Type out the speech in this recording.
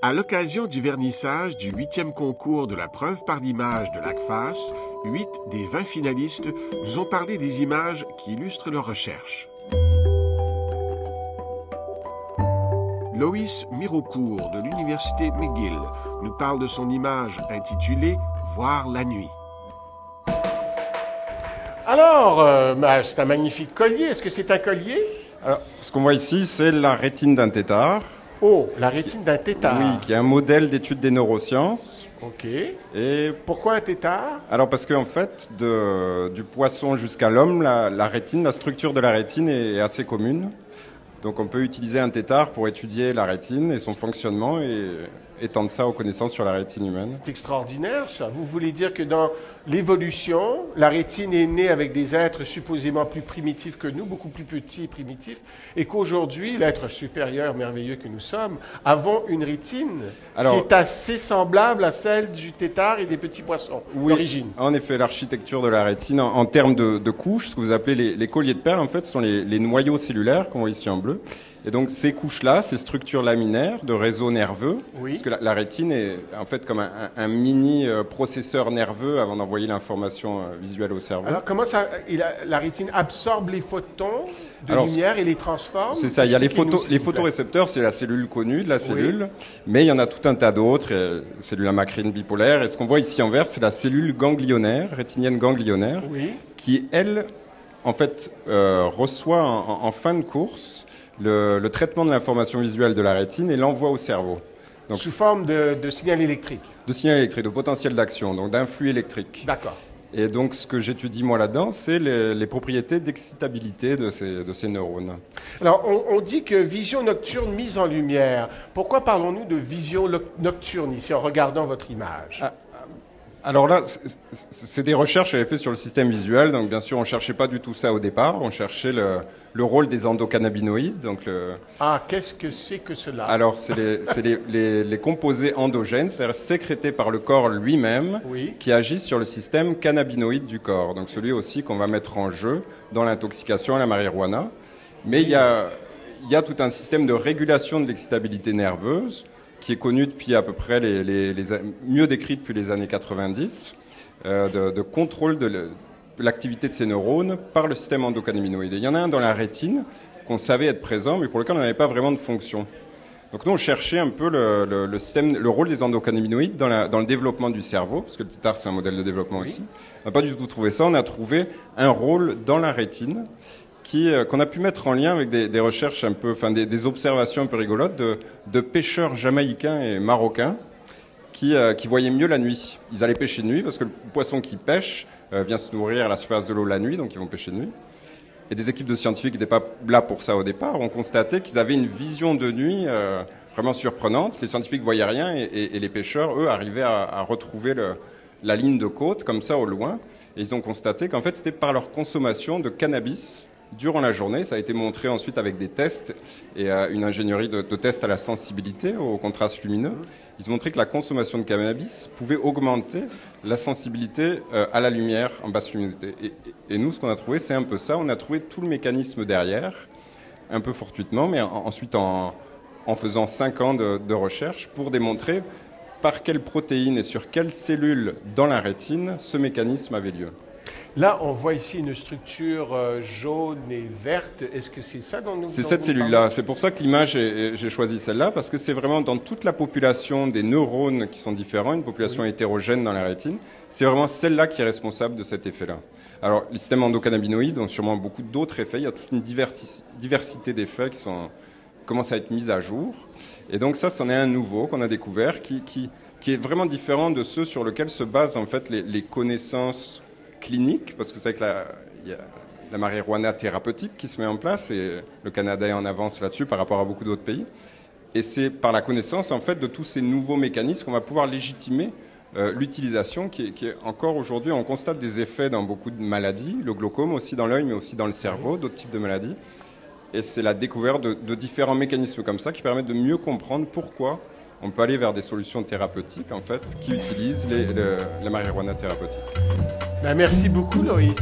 À l'occasion du vernissage du 8e concours de la preuve par l'image de l'ACFAS, 8 des 20 finalistes nous ont parlé des images qui illustrent leurs recherches. Loïs Mirocourt de l'Université McGill nous parle de son image intitulée « Voir la nuit ». Alors, c'est un magnifique collier. Est-ce que c'est un collier? Alors, ce qu'on voit ici, c'est la rétine d'un tétard. Oh, la rétine d'un tétard. Oui, qui est un modèle d'étude des neurosciences. Ok. Et pourquoi un tétard? Alors parce qu'en fait, du poisson jusqu'à l'homme, la rétine, la structure de la rétine est assez commune. Donc on peut utiliser un tétard pour étudier la rétine et son fonctionnement et étendre ça aux connaissances sur la rétine humaine. C'est extraordinaire ça. Vous voulez dire que dans l'évolution, la rétine est née avec des êtres supposément plus primitifs que nous, beaucoup plus petits et primitifs, et qu'aujourd'hui, l'être supérieur, merveilleux que nous sommes, avons une rétine qui est assez semblable à celle du tétard et des petits poissons d'origine. En effet, l'architecture de la rétine, en termes de couches, ce que vous appelez les colliers de perles, en fait, sont les noyaux cellulaires qu'on voit ici en bleu. Et donc ces couches-là, ces structures laminaires de réseaux nerveux, parce que la rétine est en fait comme un mini processeur nerveux avant d'envoyer l'information visuelle au cerveau. Alors comment ça, la rétine absorbe les photons de lumière et les transforme? C'est ça, il y a les photorécepteurs, c'est la cellule connue de la cellule, mais il y en a tout un tas d'autres, cellule à macrine bipolaire, et ce qu'on voit ici en vert, c'est la cellule ganglionnaire, rétinienne ganglionnaire, qui elle, en fait, reçoit en fin de course le traitement de l'information visuelle de la rétine et l'envoie au cerveau. Donc, sous forme de signal électrique? De signal électrique, de potentiel d'action, donc d'un flux électrique. D'accord. Et donc ce que j'étudie moi là-dedans, c'est les propriétés d'excitabilité de ces neurones. Alors on dit que vision nocturne mise en lumière. Pourquoi parlons-nous de vision nocturne ici en regardant votre image? Alors là, c'est des recherches que j'avais fait sur le système visuel. Donc bien sûr, on ne cherchait pas du tout ça au départ. On cherchait le rôle des endocannabinoïdes. Donc qu'est-ce que c'est que cela? Alors, c'est les composés endogènes, c'est-à-dire sécrétés par le corps lui-même, qui agissent sur le système cannabinoïde du corps. Donc celui aussi qu'on va mettre en jeu dans l'intoxication à la marijuana. Mais il y a tout un système de régulation de l'excitabilité nerveuse qui est connu depuis à peu près mieux décrit depuis les années 90, de contrôle de l'activité de ces neurones par le système endocannabinoïde. Il y en a un dans la rétine qu'on savait être présent, mais pour lequel on n'avait pas vraiment de fonction. Donc nous, on cherchait un peu le rôle des endocannabinoïdes dans le développement du cerveau, parce que le tétard, c'est un modèle de développement aussi. On n'a pas du tout trouvé ça, on a trouvé un rôle dans la rétine qu'on a pu mettre en lien avec des recherches un peu, des observations un peu rigolotes de pêcheurs jamaïcains et marocains qui voyaient mieux la nuit. Ils allaient pêcher de nuit parce que le poisson qui pêche vient se nourrir à la surface de l'eau la nuit, donc ils vont pêcher de nuit. Et des équipes de scientifiques qui n'étaient pas là pour ça au départ ont constaté qu'ils avaient une vision de nuit vraiment surprenante. Les scientifiques voyaient rien et les pêcheurs, eux, arrivaient à retrouver la ligne de côte comme ça au loin. Et ils ont constaté qu'en fait, c'était par leur consommation de cannabis durant la journée. Ça a été montré ensuite avec des tests et une ingénierie de tests à la sensibilité, au contraste lumineux. Ils ont montré que la consommation de cannabis pouvait augmenter la sensibilité à la lumière en basse luminosité. Et nous, ce qu'on a trouvé, c'est un peu ça. On a trouvé tout le mécanisme derrière, un peu fortuitement, mais ensuite en faisant 5 ans de recherche pour démontrer par quelle protéine et sur quelles cellules dans la rétine ce mécanisme avait lieu. Là, on voit ici une structure jaune et verte. Est-ce que c'est ça dont nous C'est cette cellule-là. C'est pour ça que l'image, j'ai choisi celle-là, parce que c'est vraiment dans toute la population des neurones qui sont différents, une population hétérogène dans la rétine, c'est vraiment celle-là qui est responsable de cet effet-là. Alors, les systèmes endocannabinoïdes ont sûrement beaucoup d'autres effets. Il y a toute une diversité d'effets qui commencent à être mis à jour. Et donc ça, c'en est un nouveau qu'on a découvert qui est vraiment différent de ceux sur lesquels se basent en fait les connaissances clinique, parce que c'est vrai qu'il y a la marijuana thérapeutique qui se met en place et le Canada est en avance là-dessus par rapport à beaucoup d'autres pays. Et c'est par la connaissance en fait de tous ces nouveaux mécanismes qu'on va pouvoir légitimer l'utilisation qui est encore aujourd'hui, on constate des effets dans beaucoup de maladies, le glaucome aussi dans l'œil mais aussi dans le cerveau, d'autres types de maladies. Et c'est la découverte de différents mécanismes comme ça qui permettent de mieux comprendre pourquoi on peut aller vers des solutions thérapeutiques en fait qui utilisent la marijuana thérapeutique. Merci beaucoup, Loïs.